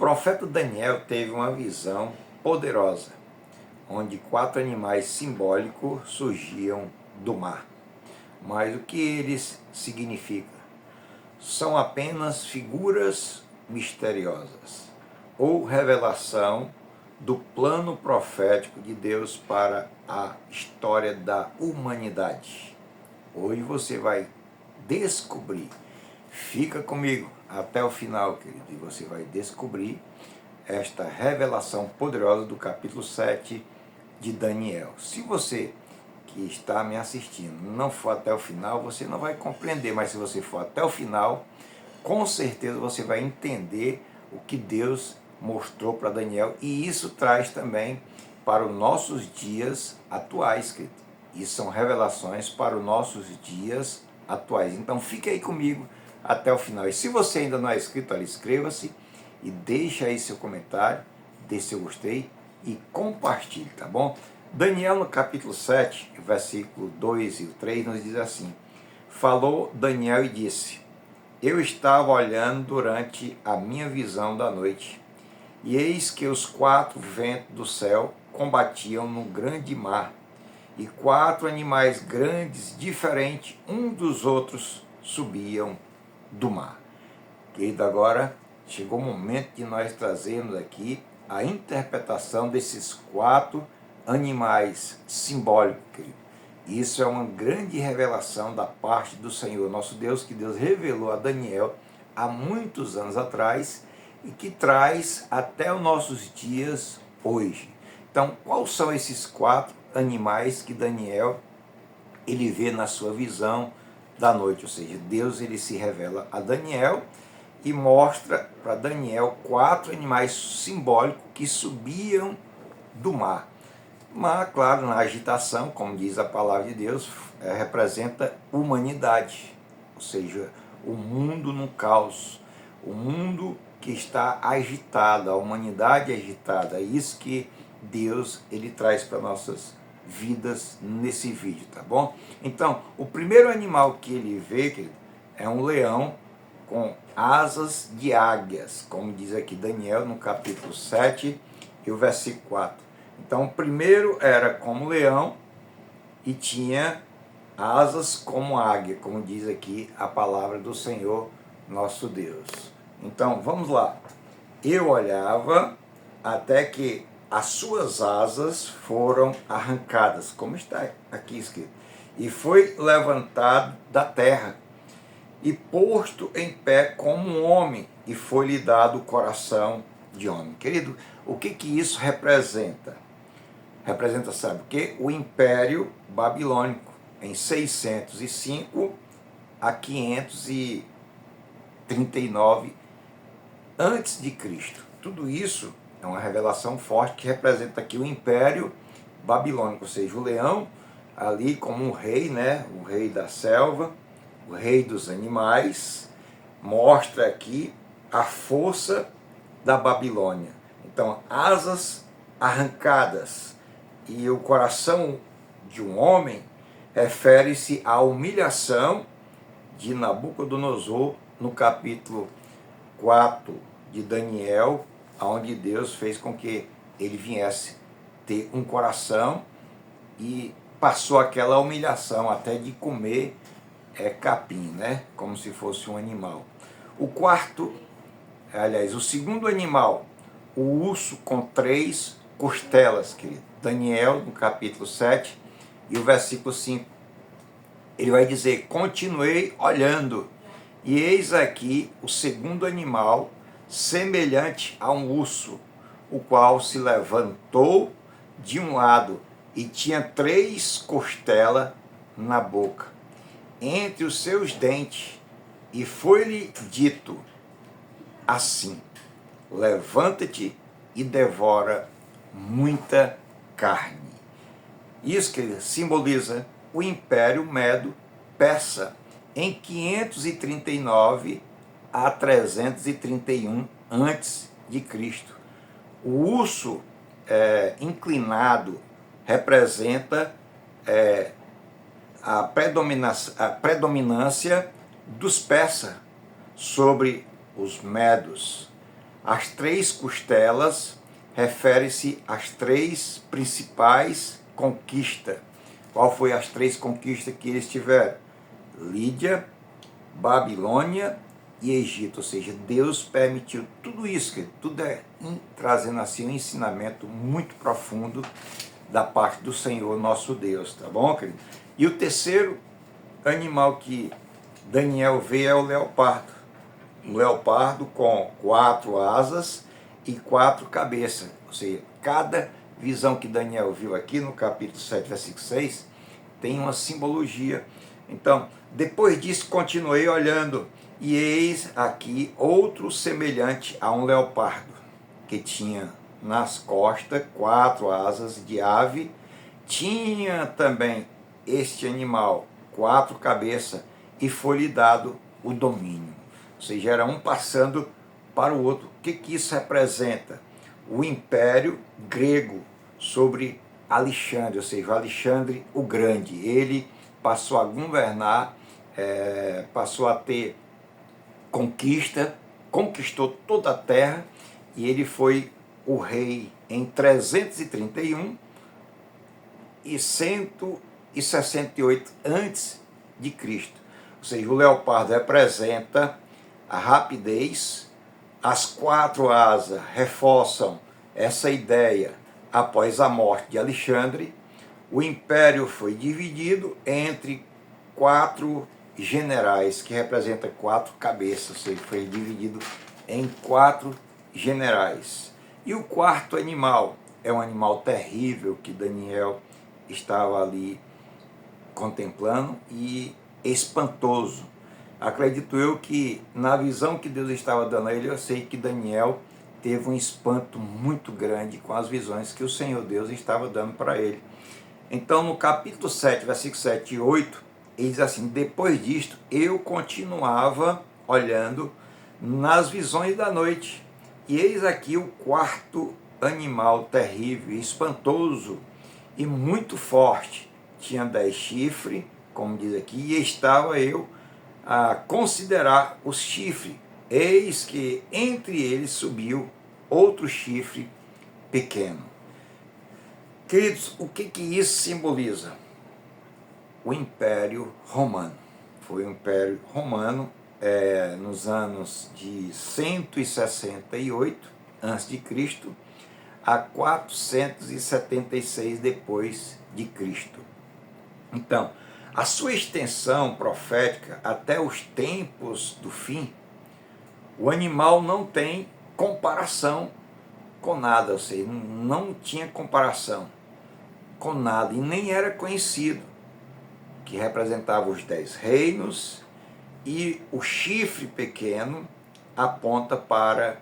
profeta Daniel teve uma visão poderosa, onde 4 animais simbólicos surgiam do mar. Mas o que eles significam? São apenas figuras misteriosas ou revelação do plano profético de Deus para a história da humanidade. Hoje você vai descobrir. Fica comigo até o final, querido, e você vai descobrir esta revelação poderosa do capítulo 7 de Daniel. Se você que está me assistindo não for até o final, você não vai compreender, mas se você for até o final, com certeza você vai entender o que Deus mostrou para Daniel, e isso traz também para os nossos dias atuais, querido. Isso são revelações para os nossos dias atuais. Então fique aí comigo até o final. E se você ainda não é inscrito, inscreva-se e deixa aí seu comentário, dê seu gostei e compartilhe, tá bom? Daniel no capítulo 7, versículo 2 e 3 nos diz assim: falou Daniel e disse: eu estava olhando durante a minha visão da noite, e eis que os 4 ventos do céu combatiam no grande mar, e 4 animais grandes, diferentes um dos outros, subiam do mar. Querido, agora chegou o momento de nós trazermos aqui a interpretação desses 4 animais simbólicos, querido. Isso é uma grande revelação da parte do Senhor, nosso Deus, que Deus revelou a Daniel há muitos anos atrás e que traz até os nossos dias hoje. Então, quais são esses 4 animais que Daniel ele vê na sua visão da noite? Ou seja, Deus ele se revela a Daniel e mostra para Daniel 4 animais simbólicos que subiam do mar. Mas, claro, na agitação, como diz a palavra de Deus, representa humanidade, ou seja, o mundo no caos, o mundo que está agitado, a humanidade agitada. É isso que Deus ele traz para nossas vidas nesse vídeo, tá bom? Então, o primeiro animal que ele vê, querido, é um leão com asas de águias, como diz aqui Daniel no capítulo 7 e o versículo 4. Então, o primeiro era como leão e tinha asas como águia, como diz aqui a palavra do Senhor nosso Deus. Então, vamos lá. Eu olhava até que as suas asas foram arrancadas, como está aqui escrito, e foi levantado da terra e posto em pé como um homem, e foi-lhe dado o coração de homem. Querido, o que isso representa? Representa, sabe o quê? O Império Babilônico, em 605 a 539 antes de Cristo. Tudo isso é uma revelação forte que representa aqui o Império Babilônico, ou seja, o leão ali como um rei, né? O rei da selva, o rei dos animais, mostra aqui a força da Babilônia. Então, asas arrancadas e o coração de um homem refere-se à humilhação de Nabucodonosor no capítulo 4 de Daniel, onde Deus fez com que ele viesse ter um coração e passou aquela humilhação até de comer capim, né? Como se fosse um animal. O segundo animal, o urso com 3 costelas, querido. Daniel, no capítulo 7, e o versículo 5. Ele vai dizer: continuei olhando, e eis aqui o segundo animal, semelhante a um urso, o qual se levantou de um lado e tinha 3 costelas na boca, entre os seus dentes, e foi-lhe dito assim: levanta-te e devora muita carne. Isso que simboliza o Império Medo-Persa em 539 a 331 antes de Cristo. O urso inclinado representa a predominância dos persas sobre os medos. As 3 costelas refere-se às 3 principais conquistas. Qual foi as 3 conquistas que eles tiveram? Lídia, Babilônia e Egito. Ou seja, Deus permitiu tudo isso, que tudo é trazendo assim um ensinamento muito profundo da parte do Senhor nosso Deus, tá bom, querido? E o terceiro animal que Daniel vê é o leopardo. Um leopardo com 4 asas e 4 cabeças. Ou seja, cada visão que Daniel viu aqui no capítulo 7, versículo 6, tem uma simbologia. Então, depois disso, continuei olhando, e eis aqui outro semelhante a um leopardo, que tinha nas costas 4 asas de ave, tinha também este animal 4 cabeças, e foi-lhe dado o domínio. Ou seja, era um passando para o outro. O que isso representa? O império grego sobre Alexandre, ou seja, o Alexandre o Grande. Ele passou a governar, passou a ter conquista, conquistou toda a terra, e ele foi o rei em 331 e 168 antes de Cristo. Ou seja, o leopardo representa a rapidez, as 4 asas reforçam essa ideia após a morte de Alexandre. O império foi dividido entre 4 generais, que representam 4 cabeças, ou seja, foi dividido em 4 generais. E o quarto animal é um animal terrível que Daniel estava ali contemplando, e espantoso. Acredito eu que na visão que Deus estava dando a ele, eu sei que Daniel teve um espanto muito grande com as visões que o Senhor Deus estava dando para ele. Então, no capítulo 7, versículos 7 e 8, ele diz assim: depois disto, eu continuava olhando nas visões da noite, e eis aqui o quarto animal terrível, espantoso e muito forte. Tinha 10 chifres, como diz aqui, e estava eu a considerar os chifres. Eis que entre eles subiu outro chifre pequeno. Queridos, o que isso simboliza? O Império Romano. Foi o Império Romano nos anos de 168 a.C. a 476 depois de Cristo. Então, a sua extensão profética até os tempos do fim, o animal não tem comparação com nada, ou seja, não tinha comparação com nada, e nem era conhecido, que representava os 10 reinos, e o chifre pequeno aponta para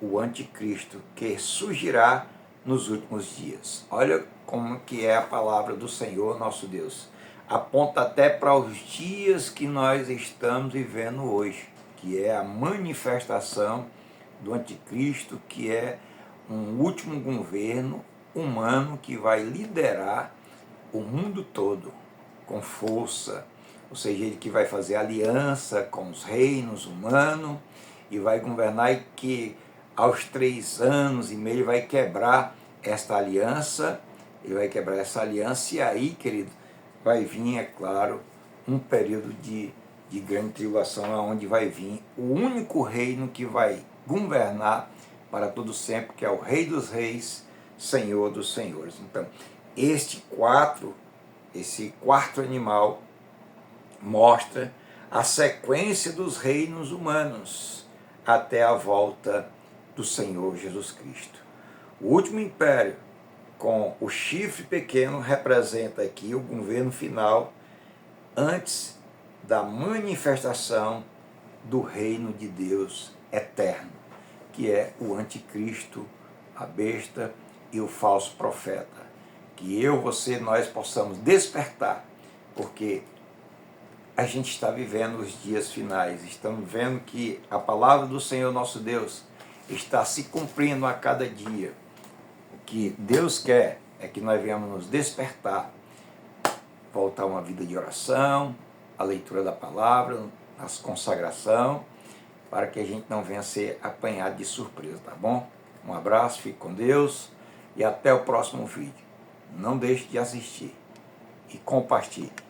o anticristo, que surgirá nos últimos dias. Olha como que é a palavra do Senhor nosso Deus. Aponta até para os dias que nós estamos vivendo hoje, que é a manifestação do anticristo, que é um último governo humano que vai liderar o mundo todo com força, ou seja, ele que vai fazer aliança com os reinos humanos e vai governar, e que aos 3 anos e meio ele vai quebrar esta aliança, ele vai quebrar essa aliança, e aí, querido, vai vir, é claro, um período de grande tribulação, onde vai vir o único reino que vai governar para todo sempre, que é o Rei dos Reis, Senhor dos Senhores. Então, esse quarto animal mostra a sequência dos reinos humanos até a volta do Senhor Jesus Cristo. O último império, com o chifre pequeno, representa aqui o governo final antes da manifestação do reino de Deus eterno, que é o anticristo, a besta e o falso profeta. Que eu, você, nós possamos despertar, porque a gente está vivendo os dias finais, estamos vendo que a palavra do Senhor nosso Deus está se cumprindo a cada dia. O que Deus quer é que nós venhamos nos despertar, voltar a uma vida de oração, a leitura da palavra, a consagração, para que a gente não venha ser apanhado de surpresa, tá bom? Um abraço, fique com Deus e até o próximo vídeo. Não deixe de assistir e compartilhe.